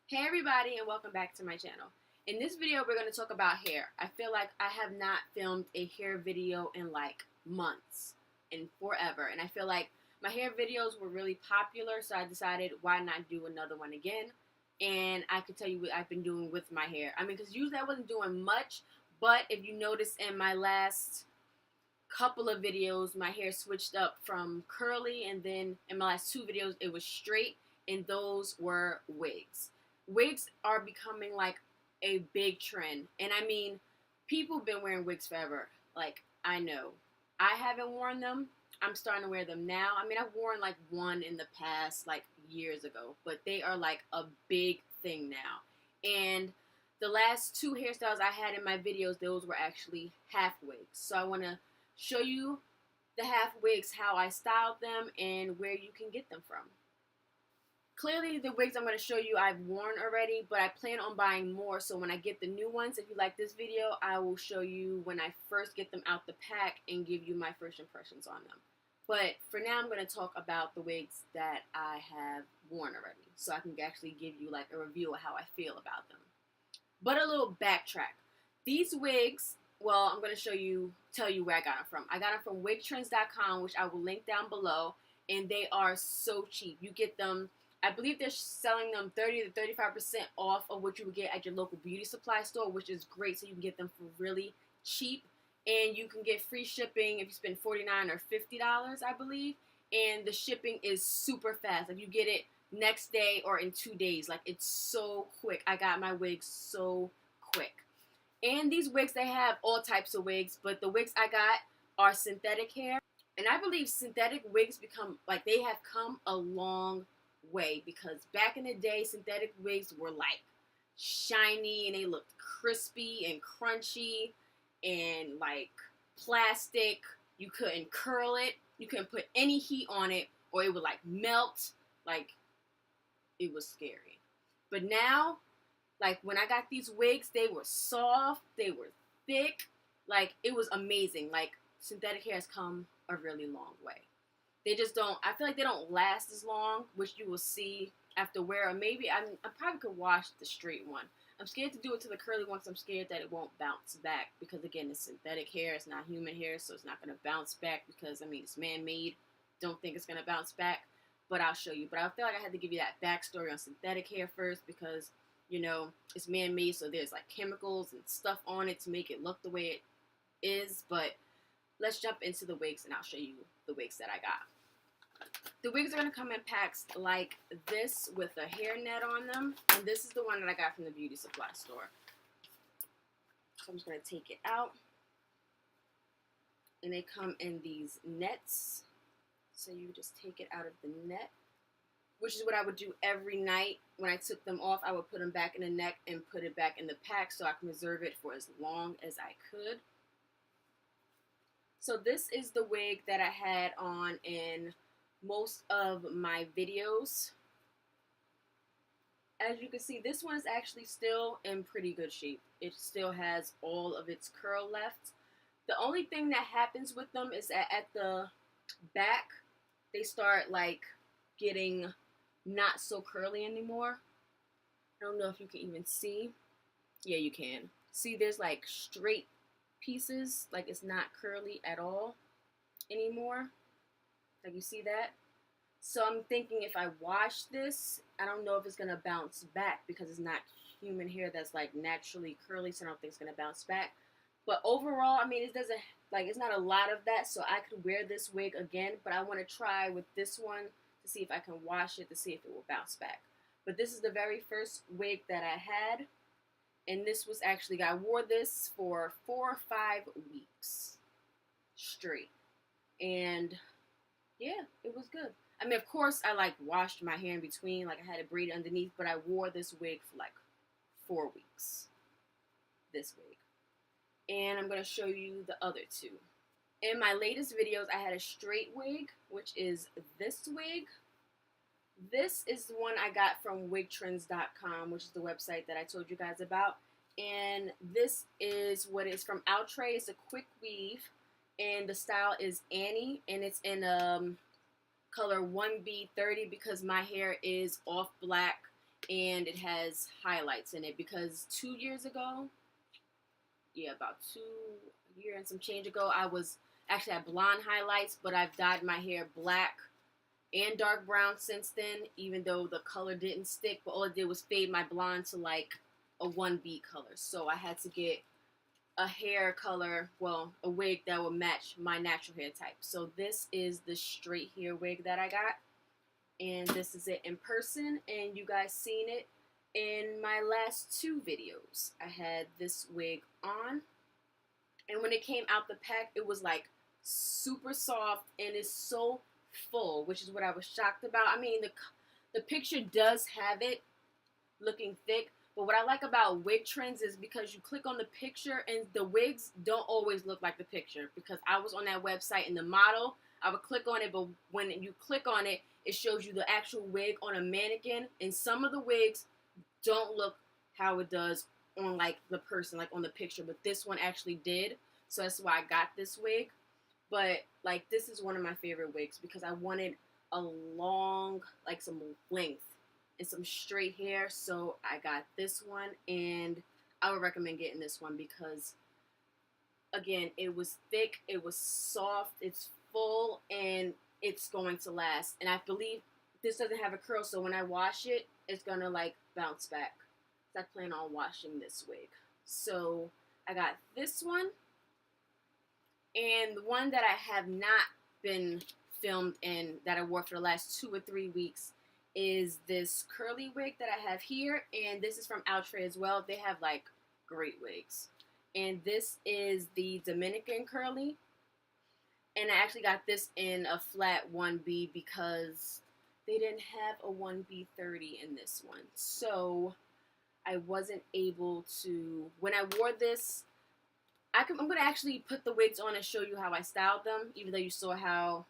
Hey everybody, and welcome back to my channel. In this video we're going to talk about hair. I feel like I have not filmed a hair video in like months and forever, and I feel like my hair videos were really popular, so I decided why not do another one again. And I can tell you what I've been doing with my hair. I mean, because usually I wasn't doing much, but if you notice in my last couple of videos my hair switched up from curly, and then in my last two videos it was straight, and those were wigs. Wigs are becoming like a big trend. And I mean, people have been wearing wigs forever. Like, I know. I haven't worn them. I'm starting to wear them now. I mean, I've worn like one in the past, like years ago, but they are like a big thing now. And the last two hairstyles I had in my videos, those were actually half wigs. So I want to show you the half wigs, how I styled them, and where you can get them from. Clearly, the wigs I'm going to show you I've worn already, but I plan on buying more, so when I get the new ones, if you like this video, I will show you when I first get them out the pack and give you my first impressions on them. But for now, I'm going to talk about the wigs that I have worn already, so I can actually give you like a review of how I feel about them. But a little backtrack. These wigs, well, I'm going to tell you where I got them from. I got them from wigtrends.com, which I will link down below, and they are so cheap. You get them, I believe they're selling them 30 to 35% off of what you would get at your local beauty supply store, which is great, so you can get them for really cheap. And you can get free shipping if you spend $49 or $50, I believe. And the shipping is super fast. Like, you get it next day or in 2 days. Like, it's so quick. I got my wigs so quick. And these wigs, they have all types of wigs, but the wigs I got are synthetic hair. And I believe synthetic wigs they have come a long way, because back in the day, synthetic wigs were like shiny and they looked crispy and crunchy and like plastic. You couldn't curl it, you couldn't put any heat on it, or it would like melt. Like, it was scary. But now, like, when I got these wigs, they were soft, they were thick, like, it was amazing. Like, synthetic hair has come a really long way. They just don't, I feel like they don't last as long, which you will see after wear. Or maybe I probably could wash the straight one. I'm scared to do it to the curly one, because I'm scared that it won't bounce back, because again, it's synthetic hair, it's not human hair, so it's not going to bounce back, because I mean, it's man-made. Don't think it's going to bounce back, but I'll show you. But I feel like I had to give you that backstory on synthetic hair first, because, you know, it's man-made, so there's like chemicals and stuff on it to make it look the way it is. But let's jump into the wigs, and I'll show you the wigs that I got. The wigs are going to come in packs like this with a hairnet on them. And this is the one that I got from the beauty supply store. So I'm just going to take it out. And they come in these nets. So you just take it out of the net, which is what I would do every night. When I took them off, I would put them back in the net and put it back in the pack so I can reserve it for as long as I could. So this is the wig that I had on in most of my videos. As you can see, this one is actually still in pretty good shape. It still has all of its curl left. The only thing that happens with them is that at the back, they start like getting not so curly anymore. I don't know if you can even see. Yeah, you can. See, there's like straight pieces, like it's not curly at all anymore. Like, you see that? So I'm thinking if I wash this, I don't know if it's going to bounce back, because it's not human hair that's like naturally curly, so I don't think it's going to bounce back. But overall, I mean, it doesn't, like, it's not a lot of that, so I could wear this wig again, but I want to try with this one to see if I can wash it to see if it will bounce back. But this is the very first wig that I had, and this was actually, I wore this for 4 or 5 weeks straight. And yeah, it was good. I mean, of course, I like washed my hair in between, like I had it braided underneath, but I wore this wig for like 4 weeks. This wig. And I'm going to show you the other two. In my latest videos, I had a straight wig, which is this wig. This is the one I got from wigtrends.com, which is the website that I told you guys about. And this is what is from Outre. It's a quick weave, and the style is Annie, and it's in color 1B30, because my hair is off black and it has highlights in it because 2 years ago, yeah, about 2 years and some change ago, I was actually had blonde highlights, but I've dyed my hair black and dark brown since then, even though the color didn't stick, but all it did was fade my blonde to like a 1B color. So I had to get a hair color, well, a wig that would match my natural hair type. So this is the straight hair wig that I got, and this is it in person, and you guys seen it in my last 2 videos. I had this wig on, and when it came out the pack, it was like super soft and it's so full, which is what I was shocked about. I mean, the picture does have it looking thick, but what I like about wig trends is because you click on the picture and the wigs don't always look like the picture, because I was on that website and the model, I would click on it, but when you click on it, it shows you the actual wig on a mannequin, and some of the wigs don't look how it does on like the person, like on the picture, but this one actually did. So that's why I got this wig. But like, this is one of my favorite wigs because I wanted a long, like some length and some straight hair. So I got this one, and I would recommend getting this one because, again, it was thick, it was soft, it's full, and it's going to last. And I believe this doesn't have a curl, so when I wash it, it's gonna like bounce back. So I plan on washing this wig. So I got this one, and the one that I have not been filmed in that I wore for the last 2 or 3 weeks is this curly wig that I have here, and this is from Outre as well. They have like great wigs. And this is the Dominican Curly, and I actually got this in a flat 1B because they didn't have a 1B30 in this one. So I wasn't able to, when I wore this, I'm going to actually put the wigs on and show you how I styled them, even though you saw how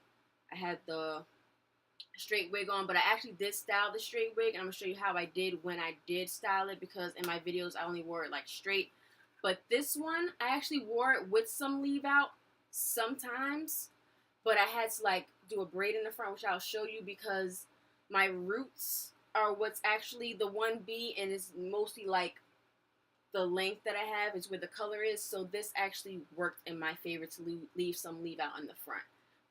I had the straight wig on, but I actually did style the straight wig, and I'm going to show you how I did when I did style it, because in my videos I only wore it like straight. But this one, I actually wore it with some leave out sometimes, but I had to like do a braid in the front, which I'll show you, because my roots are what's actually the 1B, and it's mostly like the length that I have is where the color is. So this actually worked in my favor to leave some leave out on the front.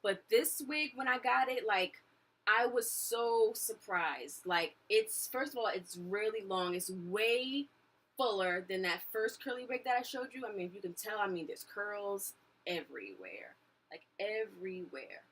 But this wig, when I got it, like, I was so surprised. Like, it's, first of all, it's really long. It's way fuller than that first curly wig that I showed you. I mean, if you can tell, I mean, there's curls everywhere. Like, everywhere.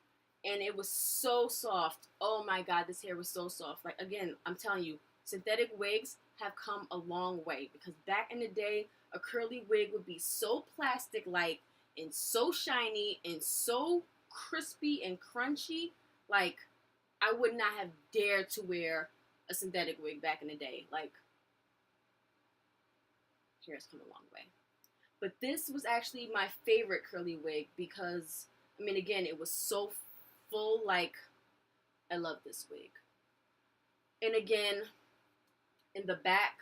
And it was so soft. Oh my God, this hair was so soft. Like, again, I'm telling you, synthetic wigs have come a long way, because back in the day, a curly wig would be so plastic-like and so shiny and so crispy and crunchy. Like, I would not have dared to wear a synthetic wig back in the day. Like, hair has come a long way. But this was actually my favorite curly wig because, I mean, again, it was so full. Like, I love this wig. And again, in the back,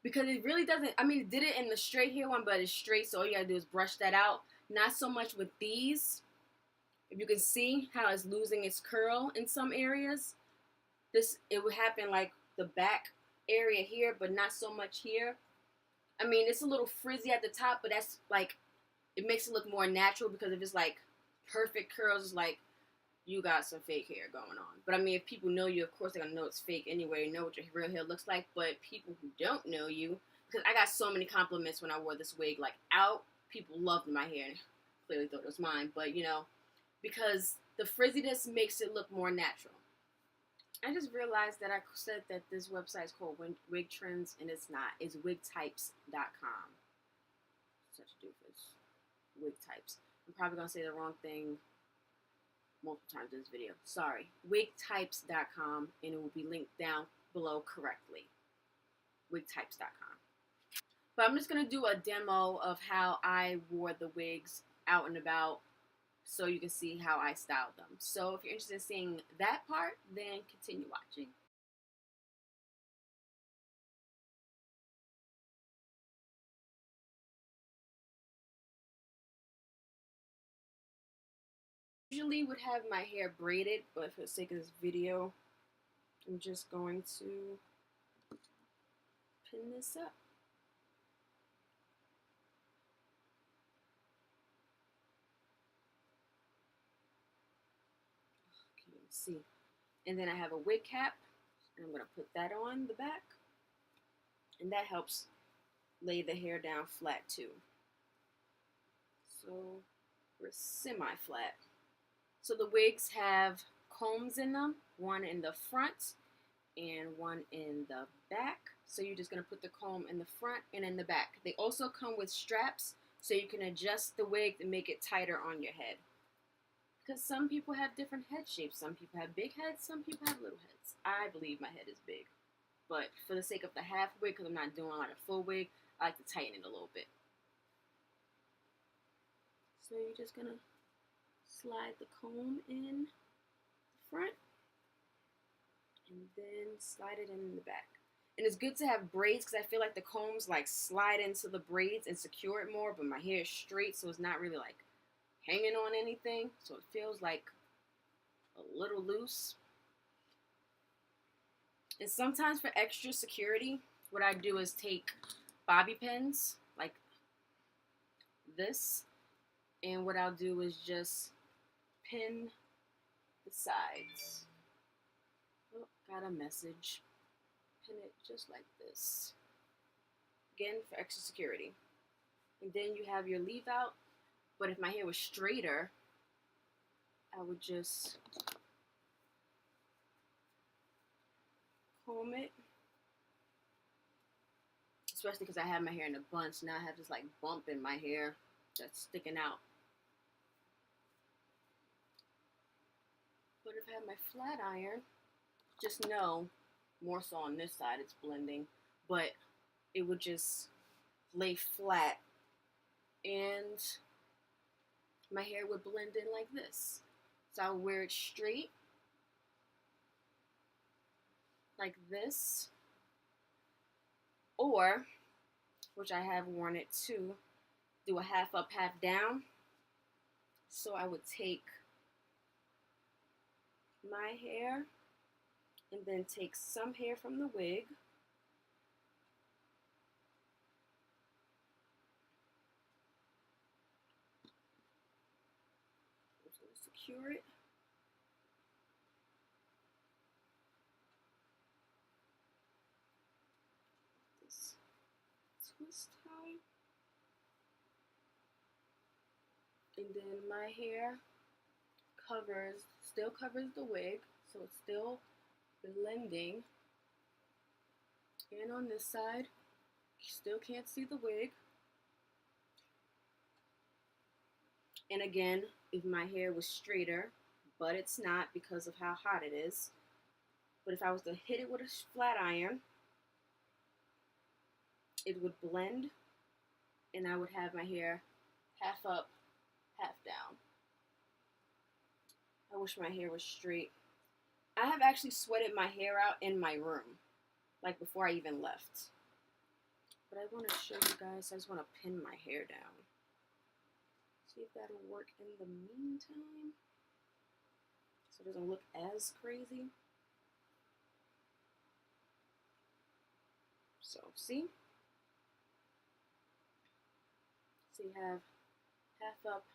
because it really doesn't, I mean, it did it in the straight hair one, but it's straight, so all you gotta do is brush that out. Not so much with these. If you can see how it's losing its curl in some areas, it would happen like the back area here, but not so much here. I mean, it's a little frizzy at the top, but that's like, it makes it look more natural, because if it's like perfect curls, it's like you got some fake hair going on. But I mean, if people know you, of course they're gonna know it's fake anyway, know what your real hair looks like. But people who don't know you, because I got so many compliments when I wore this wig, like out, people loved my hair and clearly thought it was mine, but you know, because the frizziness makes it look more natural. I just realized that I said that this website is called Wig Trends, and it's not. It's wigtypes.com. Such a doofus. Wig types. I'm probably gonna say the wrong thing multiple times in this video. Sorry. Wigtypes.com, and it will be linked down below correctly. Wigtypes.com. But I'm just going to do a demo of how I wore the wigs out and about, so you can see how I styled them. So if you're interested in seeing that part, then continue watching. Usually would have my hair braided, but for the sake of this video, I'm just going to pin this up. Can't even see. And then I have a wig cap, and I'm going to put that on the back. And that helps lay the hair down flat too. So we're semi-flat. So the wigs have combs in them, one in the front and one in the back. So you're just going to put the comb in the front and in the back. They also come with straps so you can adjust the wig and make it tighter on your head. Because some people have different head shapes. Some people have big heads, some people have little heads. I believe my head is big. But for the sake of the half wig, because I'm not doing like a full wig, I like to tighten it a little bit. So you're just going to slide the comb in the front and then slide it in the back. And it's good to have braids because I feel like the combs like slide into the braids and secure it more, but my hair is straight, so it's not really like hanging on anything, so it feels like a little loose. And sometimes for extra security, what I do is take bobby pins like this, and what I'll do is just pin the sides. Oh, got a message. Pin it just like this. Again, for extra security. And then you have your leave out. But if my hair was straighter, I would just comb it. Especially because I have my hair in a bunch. Now I have this like bump in my hair that's sticking out. But if I have my flat iron, just know, more so on this side it's blending, but it would just lay flat and my hair would blend in like this. So I would wear it straight like this, or, which I have worn it too, do a half up, half down. So I would take my hair and then take some hair from the wig, so secure it, this twist tie, and then my hair still covers the wig, so it's still blending. And on this side, you still can't see the wig. And again, if my hair was straighter, but it's not because of how hot it is, but if I was to hit it with a flat iron, it would blend and I would have my hair half up, half down. I wish my hair was straight. I have actually sweated my hair out in my room, like before I even left. But I want to show you guys, I just want to pin my hair down. See if that'll work in the meantime. So it doesn't look as crazy. So, see? So you have half up,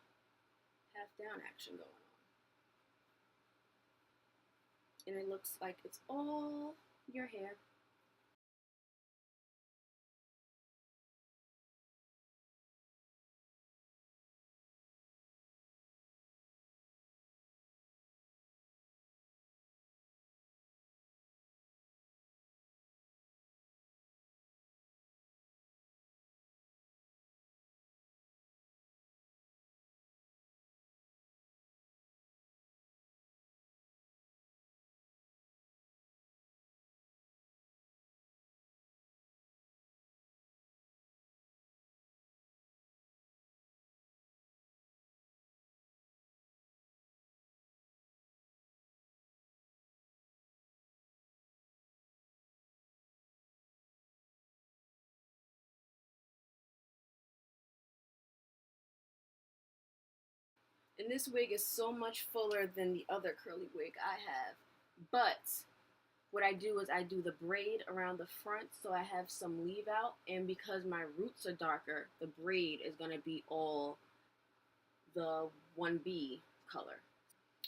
half down action going on. And it looks like it's all your hair. And this wig is so much fuller than the other curly wig I have. But what I do is I do the braid around the front so I have some leave out, and because my roots are darker, the braid is going to be all the 1B color.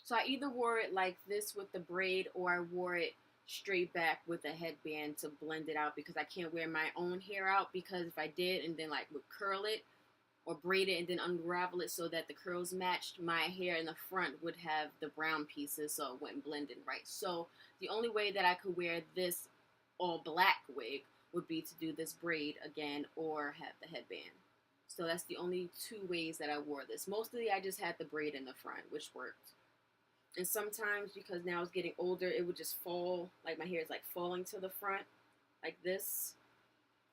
So I either wore it like this with the braid, or I wore it straight back with a headband to blend it out, because I can't wear my own hair out, because if I did and then like would curl it or braid it and then unravel it so that the curls matched, my hair in the front would have the brown pieces, so it wouldn't blend in right. So the only way that I could wear this all black wig would be to do this braid again or have the headband. So that's the only two ways that I wore this. Mostly I just had the braid in the front, which worked. And sometimes, because now it's getting older, it would just fall, like my hair is like falling to the front like this.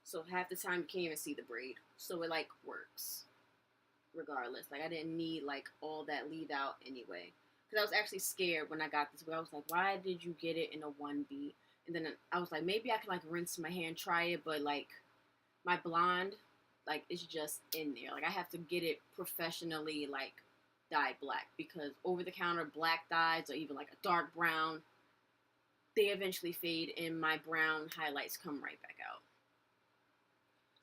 So half the time you can't even see the braid. So it like works regardless. Like I didn't need like all that leave out anyway. Because I was actually scared when I got this wig. I was like, why did you get it in a 1B? And then I was like, maybe I can like rinse my hair and try it. But like my blonde, like it's just in there. Like I have to get it professionally like dyed black, because over-the-counter black dyes or even like a dark brown, they eventually fade and my brown highlights come right back out.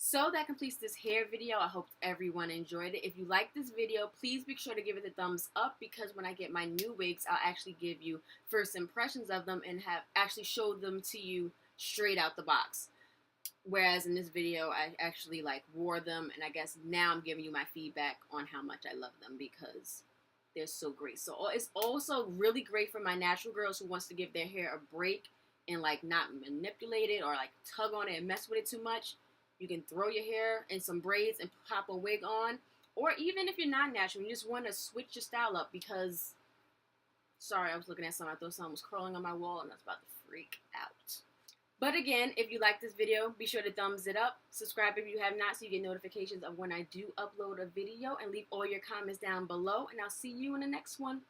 So that completes this hair video. I hope everyone enjoyed it. If you like this video, please be sure to give it a thumbs up, because when I get my new wigs, I'll actually give you first impressions of them and have actually showed them to you straight out the box. Whereas in this video, I actually like wore them, and I guess now I'm giving you my feedback on how much I love them, because they're so great. So it's also really great for my natural girls who wants to give their hair a break and like not manipulate it or like tug on it and mess with it too much. You can throw your hair in some braids and pop a wig on. Or even if you're not natural, you just want to switch your style up, because, sorry, I was looking at something. I thought someone was crawling on my wall and I was about to freak out. But again, if you like this video, be sure to thumbs it up. Subscribe if you have not, so you get notifications of when I do upload a video. And leave all your comments down below. And I'll see you in the next one.